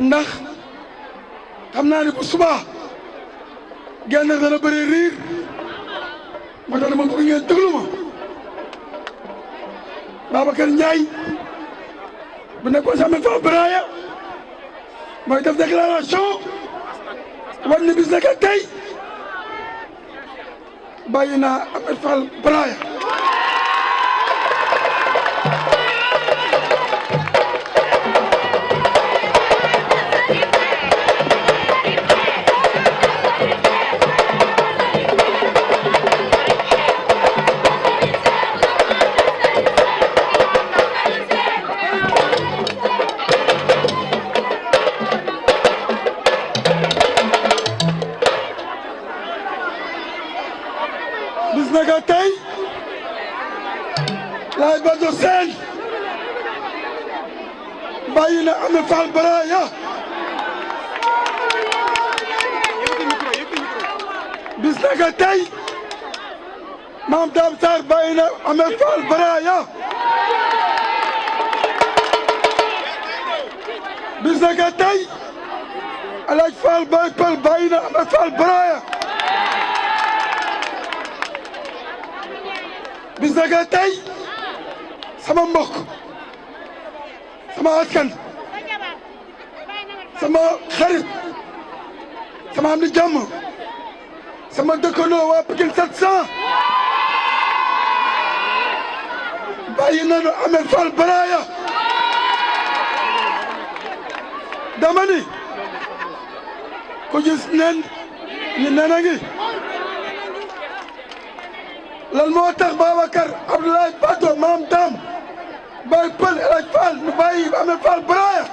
ndax xam naa ne bu subaa Gendar dana bëri riir moo tax dama bëgg ngeen déglu ma Babacar Ndiaye bu nekkoon si Ahmed Fall Braya mooy def déclaration war ni bis naka tey bàyyi naa Ahmed Fall Braya bis naka tey laay Badou Sène bàyyi na Ahmed Fall Braya bis naka tey Mame Dame Sarr bàyyi na Ahmed Fall Braya bis naka tey El Hadj Fall Baye Pël bàyyi na Ahmed Fall Braya bis naka tey sama mbokk sama askan sama xarit sama am di jàmm sama dëkkandoo waa Pikine 700 bàyyi nañu Ahmed Fall Braya dama ni ku gis nen ni nena ngi lan moo tax Babacar Abdoulaye Badou Mame Dame Baye Pël El Hadj Fall nu bàyyi Ahmed Fall Braya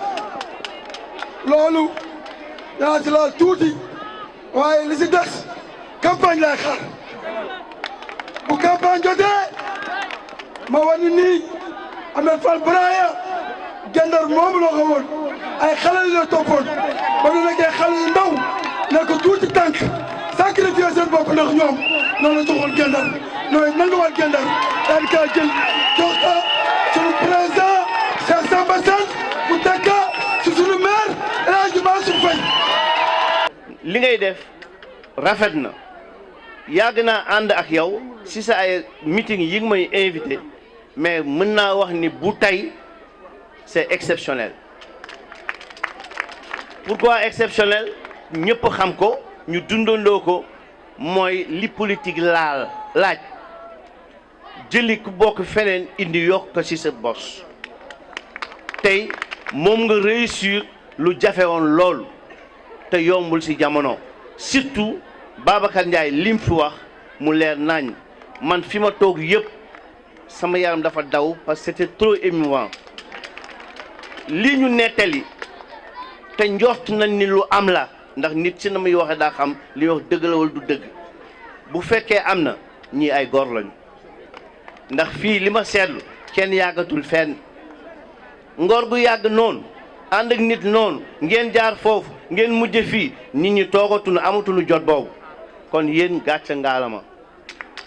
loolu yaa ci laal tuuti waaye li si des campagne lay xaar bu campagne jotee ma wane nii Ahmed Fall Braya Gendar moom loo ko woon ay xale yu la toppoon ba ñu nekkee xale yu ndaw nekk tuuti tànk sacrifier seen bopp ndax ñoom noonu la joxoon Gendar nooy nanguwaat Gendar daal di kaa jël jox ko sunu président Cheikh Samba Sane bu tekka si sunu maire El Hadj Mansour Faye li ngay def rafet na yàgg naa ànd ak yow si sa ay meeting yi nga may invité mais mën naa wax ni bu tey c'est exceptionnel. Pourquoi exceptionnel ñëpp xam ko ñu dundandoo ko mooy li politique laaj jëli ku bokk feneen indi yokk ko ci sa bos tey moom nga réussir lu jafe woon loolu te yombul ci jamono surtout Babacar Ndiaye lim fi wax mu leer nañ man fi ma toog yëpp sama yaram dafa daw parce que c'était trop émouvant li ñu nettali te njort nañ ni lu am la ndax nit ci na muy waxe daa xam li wax dëgg la wala du dëgg bu fekkee am na ñii ay góor lañu ndax fii li ma seetlu kenn yàggatul fenn ngor gu yàgg noonu ànd ak nit noonu ngeen jaar foofu ngeen mujje fii nit ñi toogatuñu amatuñu jot boobu kon yéen gàcce ngaalama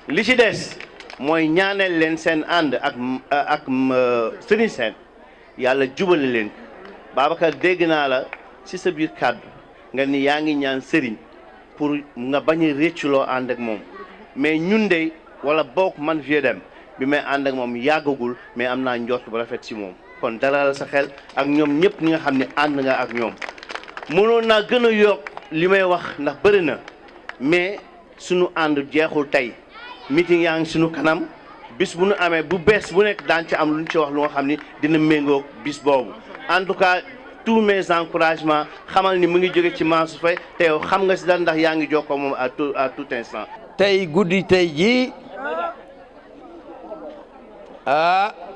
li ci des mooy ñaaneel leen seen ànd ak Serigne Sène yàlla jubale leen Babacar dégg naa la ci sa biir kàddu nga ni yaa ngi ñaan Serigne pour nga bañ a récculoo ànd ak moom mais ñun de wala boog man vieux dem bi may ànd ak moom yàggagul mais am naa njort bu rafet ci moom kon dalal sa xel ak ñoom ñëpp ñi nga xam ne ànd nga ak ñoom mënoon naa gën a yokk li may wax ndax bëri na mais sunu ànd jeexul tey meeting yaa ngi sunu kanam bis bu nu amee bu bees bu nekk daan ci am lu ñu ci wax lu nga xam ni dina méngoog bis boobu en tout cas tous mes encouragements xamal ni mu ngi jóge ci Mansour Faye te yow xam nga si dal ndax yaa ngi jokkoo moom à tout instant. tey guddi tey jii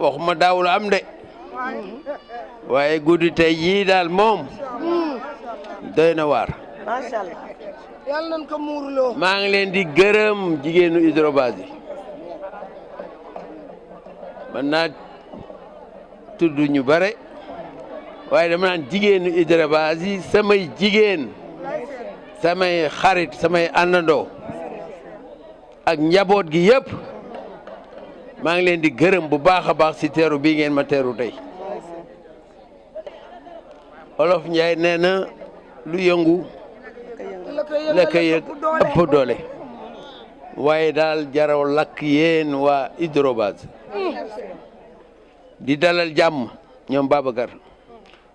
waxuma daawul am de waaye guddi tey jii daal moom doy na waar. macha allah. yàlla nañ ko muurloo. maa ngi leen di gërëm jigéenu Hydrobase yi man naa tudd ñu bare waaye dama naan jigéenu Hydrobase yi samay jigéen samay xarit samay àndandoo ak njaboot gi yëpp maa ngi leen di gërëm bu baax a baax ci teeru bii ngeen ma teeru tey Olof Njaay nee na lu yëngu la ko yëg ëpp doole waaye daal jaraw lakk yéen waa Hydrobase di dalal jàmm ñoom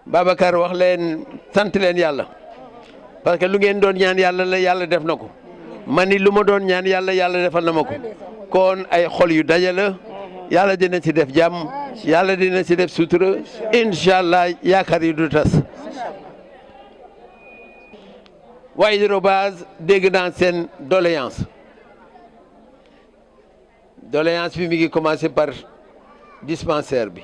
Babacar wax leen sant leen yàlla parce que lu ngeen doon ñaan yàlla la yàlla def na ko man ni lu ma doon ñaan yàlla yàlla defal na ma ko kon ay xol yu dajala yàlla dina ci def jàmm yàlla dina ci def sutura incha allah yaakaar yi du tas waa Hydrobase dégg naa seen doléance bi mi ngi commencé par dispensaire bi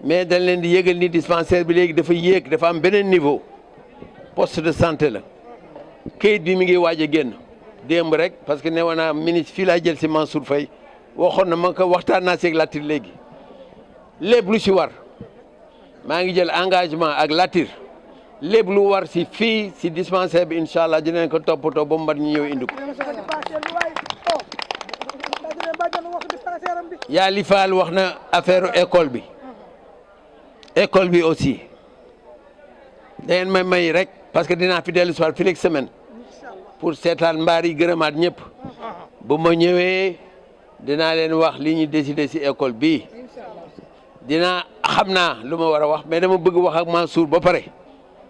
mais dañ leen di yëgal ni dispensaire bi léegi dafa yéeg dafa am beneen niveau poste de santé la kayit bi mi ngi waaj a génn démb rek parce que ne woon naa ministre fii laa jël si Mansour Faye waxoon na ma ko waxtaan naa seeg Latir léegi lépp lu si war maa ngi jël engagement ak Latir lépp lu war si fii si dispensaire bi incha allah dinañ ko toppatoo ba mu mat ñu ñëw indi ko. yaa li faal wax na affaire école bi aussi da ngeen may rek parce que dinaa fi dellu si waat fii semaine pour seetaan mbaar yi gërëmaat ñëpp bu ma ñëwee dinaa leen wax li ñu décidé si école bi dinaa xam naa lu ma war a wax mais dama bëgg wax ak Mansour ba pare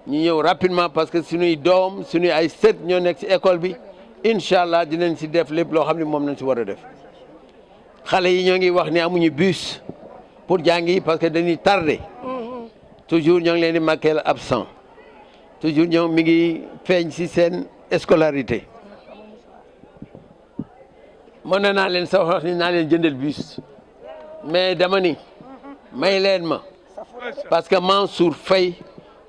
ñu ñëw rapidement parce que suñuy doom suñuy ay sët ñoo nekk si école bi incha allah dinañ si def lépp loo xam ne moom nañ si war a def xale yi ñoo ngi wax ni amuñu bus pour jàngi parce que dañuy tardé toujours ñoo ngi leen di marqué absent toujours ñoom mi ngi feeñ si seen scolarité mën na naa leen sax wax ni naa leen jëndal bus mais dama ni may leen ma parce que Mansour Faye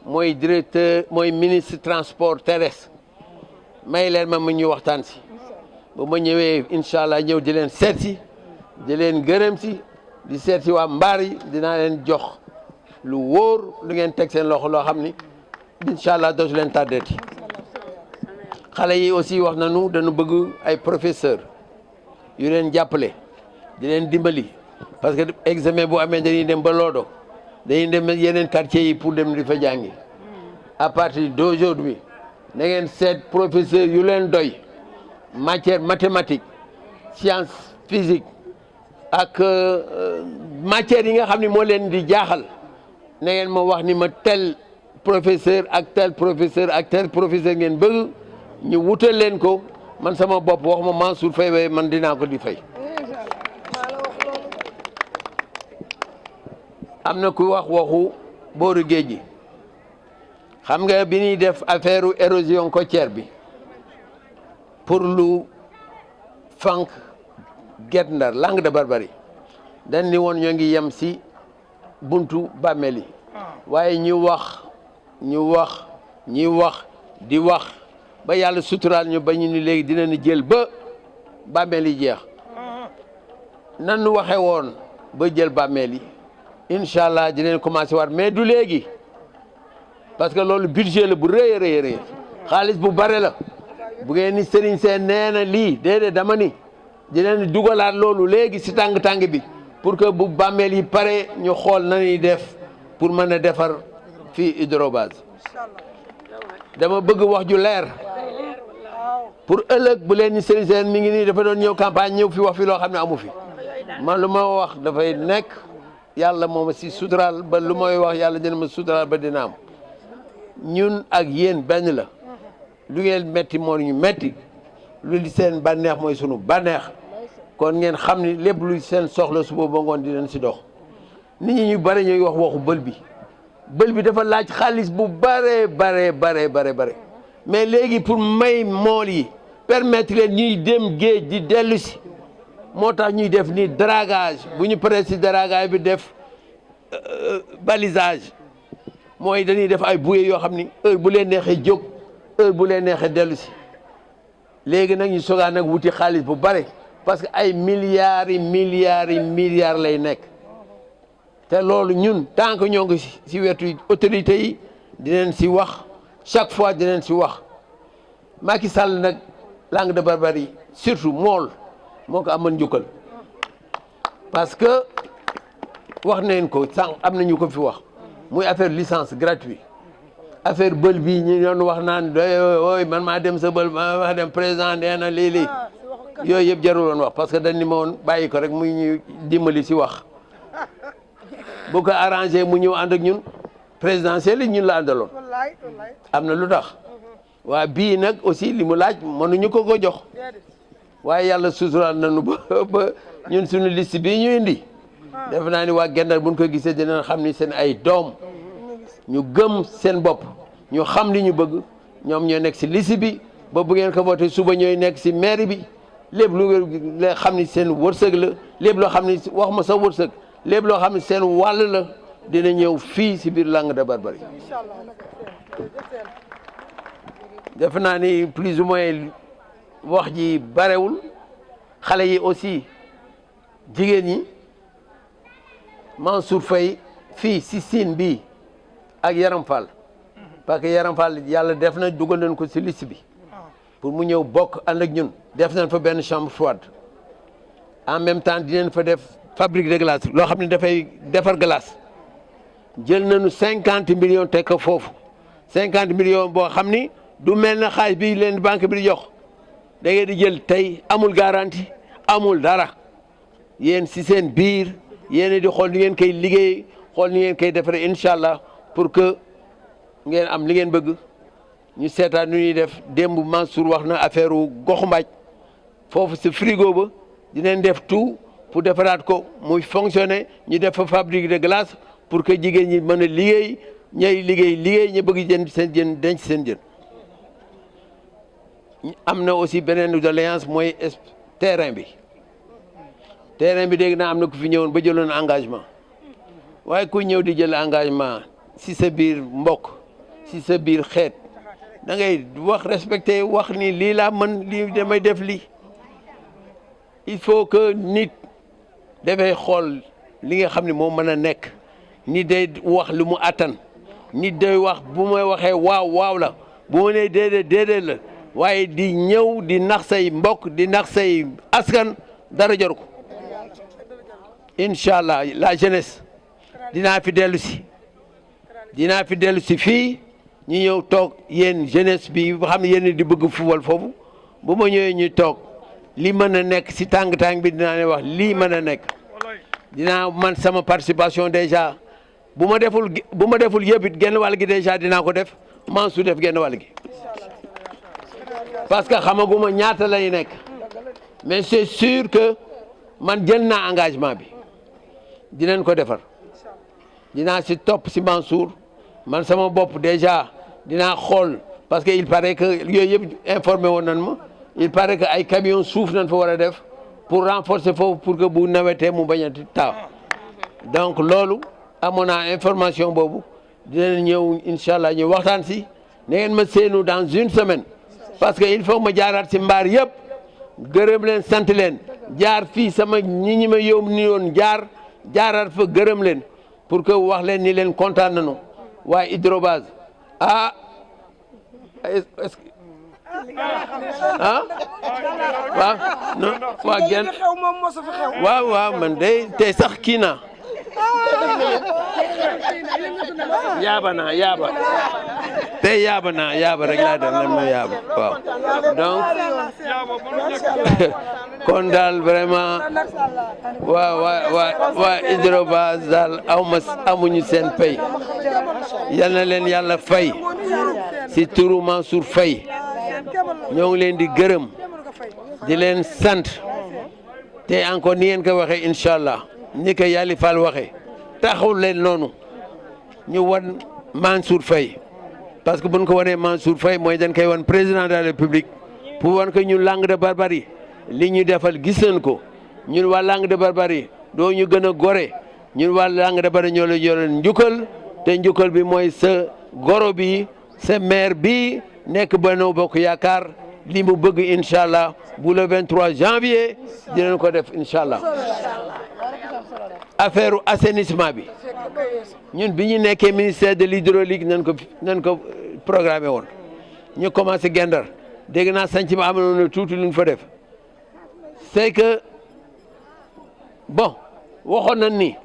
mooy directeur mooy ministre transport terrestre may leen ma ñu waxtaan si bu ma ñëwee incha allah ñëw di leen seet si di leen gërëm si di seet si waa mbaar yi dinaa leen jox lu wóor lu ngeen teg seen loxo loo xam ni incha allah dootu leen tàddeeti xale yi aussi wax nañu dañu bëgg ay professeur yu leen jàppale di leen dimbali parce que examen bu amee dañuy dem ba Lodo dañuy dem yeneen quartier yi pour dem di fa jàngi à partir d'aujourd'hui na ngeen seet professeur yu leen doy matière mathématique science physique ak matière yi nga xam ne moo leen di jaaxal na ngeen ma wax ni ma tel professeur ak tel professeur ak tel professeur ngeen bëgg ñu wutal leen ko man sama bopp wax ma Mansour Faye waaye man dinaa ko di fay. am na ku wax waxu booru géej gi xam nga bi ñuy def affaire érosion côtière bi pour lu fànq Guet Ndar Langue de Barbarie dañ ni woon ñoo ngi yem si buntu bàmmeel yi waaye ñu wax di wax ba yàlla suturaal ñu ba ñu ni léegi dinañu jël ba bàmmeel yi jeex nan nu waxe woon ba jël bàmmeel yi incha allah dinañ commencé waat mais du léegi parce que loolu budget la bu rëy a rëy xaalis bu bare la bu ngeen ni Serigne Sène nee na lii déedéet dama ni dinañ dugalaat loolu léegi si tàng bi pour que bu bàmmeel yi pare ñu xool na ñuy def pour mën a defar fii Hydrobase dama bëgg wax ju leer pour ëllëg bu leen ni Serigne Sène mi ngi nii dafa doon ñëw campagne ñëw fi wax fi loo xam ne amu fi man lu ma wax dafay nekk yàlla moom si suturaal ba lu may wax yàlla dina ma suturaal ba dina am ñun ak yéen benn la lu ngeen metti moo ñu metti lu di seen bànneex mooy sunu bànneex kon ngeen xam ni lépp lu seen soxla suba ba ngoon dinañ si dox nit ñi ñu bare ñuy wax waxu bël bi dafa laaj xaalis bu bare mais léegi pour may mool yi permettre leen ñuy dem géej di dellu si moo tax ñuy def ni dragage bu ñu paree si dragage bi def balisage mooy dañuy def ay bouées yoo xam ni heure bu leen neexee jóg heure bu leen neexee dellu si léegi nag ñu sogaan nag wuti xaalis bu bare parce que ay milliards lay nekk te loolu ñun tant que ñoo ngi si wetu autorités yi dinañ si wax chaque fois dinañ si wax Macky Sall nag Langue de Barbarie surtout mool moo ko amoon njukkal parce que wax nañ ko sànq am nañu ko fi wax muy affaire licence gratuite affaire bël bii ñu doon wax naan ooy man maa dem sa bël maa dem président nee na lii yooyu yëpp jarul woon wax parce que dañ ni ma woon bàyyi ko rek muy ñu dimbali si wax bu ko arrangé mu ñëw ànd ak ñun présidentiel yi ñun la àndaloon am na lu tax waa bii nag aussi li mu laaj mënuñu ko jox waaye yàlla suturaal nañu ba ñun suñu liste bii ñu indi def naa ni waa Gendar buñ ko gisee dinañ xam ni seen ay doom ñu gëm seen bopp ñu xam li ñu bëgg ñoom ñoo nekk si liste bi ba bu ngeen ko voté suba ñooy nekk si mairie bi lépp lu ngeen xam ni seen wërsëg la lépp loo xam ni wax ma sa wërsëg lépp loo xam ni seen wàll la dina ñëw fii si biir Langue de Barbarie def naa ni plus ou moins wax ji barewul xale yi aussi jigéen ñi Mansour Faye fii si Sine bii ak Yaram Fall parce que Yaram Fall yàlla def na dugal nañ ko si liste bi pour mu ñëw bokk ànd ak ñun def nañ fa benn chambre froide en même temps dinañ fa def fabrique de glace loo xam ne dafay defar glace jël nañu 50 millions teg ko foofu 50 millions boo xam ni du mel na xaalis bi leen banque bi di jox da ngeen di jël tey amul garantie amul dara yéen si seen biir yéen di xool ni ngeen koy liggéey xool ni ngeen koy defaree incha allah pour que ngeen am li ngeen bëgg ñu seetaan nu ñuy def démb Mansour wax na affaire goxu mbaaj foofu si frigo ba dinañ def tout pour defaraat ko muy fonctionner ñu def fa fabrique de glace pour que jigéen ñi mën a liggéey ñay liggéey ñu bëgg jën seen jën denc seen jën. am na aussi beneen doléance mooy terrain bi dégg naa am na ku fi ñëwoon ba jëloon engagement waaye ku ñëw di jël engagement si sa biir mbokk si sa biir xeet da ngay wax respecté wax ni lii laa mën lii damay def lii il faut que nit dafay xool li nga xam ne moo mën a nekk nit day wax lu mu attan nit day wax bu may waxee waaw la bu ma nee déedéet la waaye di ñëw di nax say mbokk di nax say askan dara jar ko incha allah la jeunesse dinaa fi dellu si fii ñu ñëw toog yéen jeunesse bi ba xam ne yéen di bëgg football foofu bu ma ñëwee ñu toog li mën a nekk si tàng bi dinaa leen wax lii mën a nekk dinaa man sama participation déjà bu ma deful yëpp it genn wàll gi déjà dinaa ko def Mansour def genn wàll gi parce que xamaguma ñaata lay nekk mais c'est sûr que man jël naa engagement bi dinañ ko defar dinaa si topp si Mansour man sama bopp déjà dinaa xool parce que il paraît que yooyu yëpp informé woon nañ ma il paraît que ay camion suuf nañ fa war a def pour renforcer foofu pour que bu nawetee mu bañ a taaw donc loolu amoon naa information boobu dinañ ñëw incha allah ñu waxtaan si na ngeen ma seenu dans une semaine parce que il faut ma jaaraat si mbaar yëpp gërëm leen sant leen jaar fii sama ñi ma yóbbu ni woon jaaraat fa gërëm leen pour que wax leen ni leen kontaan nañu waaye hydrobase est-ce que waaw non waa genn waaw man de tey sax kii naa yaaba tey yaaba rek laa def nan ma yaaba waaw donc kon daal vraiment waa hydrobase daal amuñu seen pay yal na leen yàlla fay si turu Mansour Faye ñoo ngi leen di gërëm di leen sant te encore ni ngeen ko waxee incha allah ni ko Yali Fall waxee taxawul leen noonu ñu wan Mansour Faye parce que buñ ko wanee Mansour Faye mooy dañ koy wan président de la République pour wan ko ñun Langue de Barbarie li ñu defal gis nañ ko ñun waa Langue de Barbarie doo ñu gën a gore ñun waa Langue de Barbarie ñoo la yoroon njukkal te njukkal bi mooy sa goro bi sa maire bi nekk Benno Bokk Yaakaar li mu bëgg incha allah bu le 23 janvier dinañ ko def incha allah affaire assainissement bi ñun bi ñu nekkee ministère de l'hydraulique nañ ko programmé woon ñu commencé Gendar dégg naa sanc ba amoon na tuuti lu ñu fa def c'est que bon waxoon nañ ni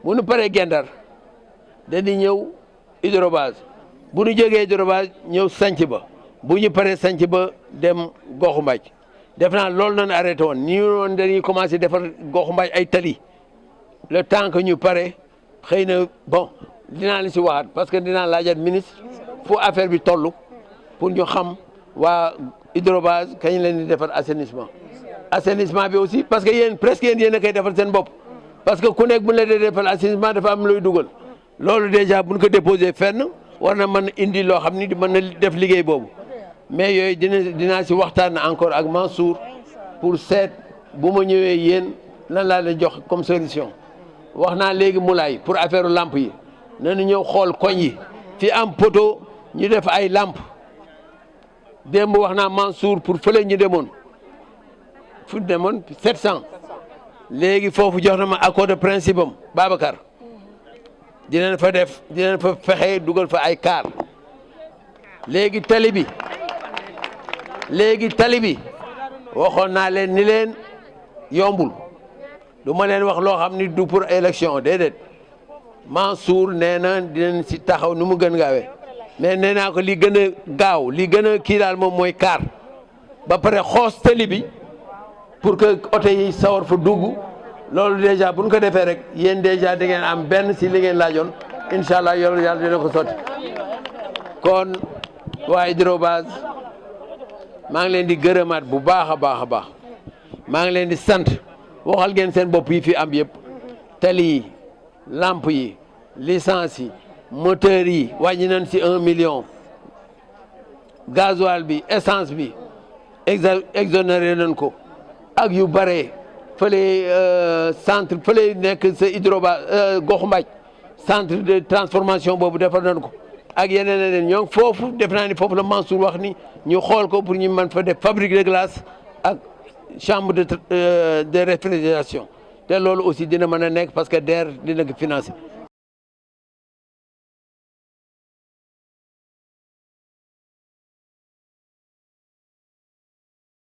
bu ñu paree Gendar dañuy ñëw hydrobase bu ñu jógee hydrobase ñëw sanc ba bu ñu paree sanc ba dem goxu mbaaj def naa loolu nañ arrêté woon ñu woon dañuy commencé defar goxu mbaaj ay tali le temps que ñu pare xëy na bon dinaa la si waxaat parce que dinaa laajaat ministre fu affaire bi toll pour ñu xam waa hydrobase kañ leen di defar assainissement bi aussi parce que yéen presque yéen a koy defar seen bopp parce que ku nekk bu ñu la dee defal assainissement dafa am looy dugal loolu déjà bu ñu ko déposé fenn war na mën indi loo xam ni mën na def liggéey boobu mais yooyu dinaa si waxtaan encore ak Mansour pour seet bu ma ñëwee yéen lan laa leen jox comme solution wax naa léegi Moulay pour affaire lampe yi nañu ñëw xool koñ yi fi am poteau ñu def ay lampe démb wax naa Mansour pour fële ñu demoon fu demoon 700 léegi foofu jox na ma accord de principe am Babacar dinañ fa fexe dugal fa ay car léegi tali bi waxoon naa leen ni leen yombul du ma leen wax loo xam ni du pour élection déedéet Mansour nee na dinañ si taxaw nu mu gën gaawee mais nee naa ko li gën a gaaw li gën a kii daal moom mooy car ba pare xoos tali bi pour que oto yi sawar fa dugg loolu déjà bu ñu ko defee rek yéen déjà da ngeen am benn si li ngeen laajoon incha allah yoolu yàlla dina ko sotti kon waa hydrobase maa ngi leen di gërëmaat bu baax a baax maa ngi leen di sant waxal ngeen seen bopp yi fi am yëpp tali yi lampe yi licence yi moteur yi wàññi nañ si 1 million gasoil bi essence bi exonéré nañ ko ak yu bare fële centre fële nekk sa hydrobase goxu mbaaj centre de transformation boobu defar nañ ko ak yeneen ñoo foofu def naa ni foofu la Mansour wax ni ñu xool ko pour ñu mën fa def fabrique de glace ak chambre de réfrigération te loolu aussi dina mën a nekk parce que DER dina ko financer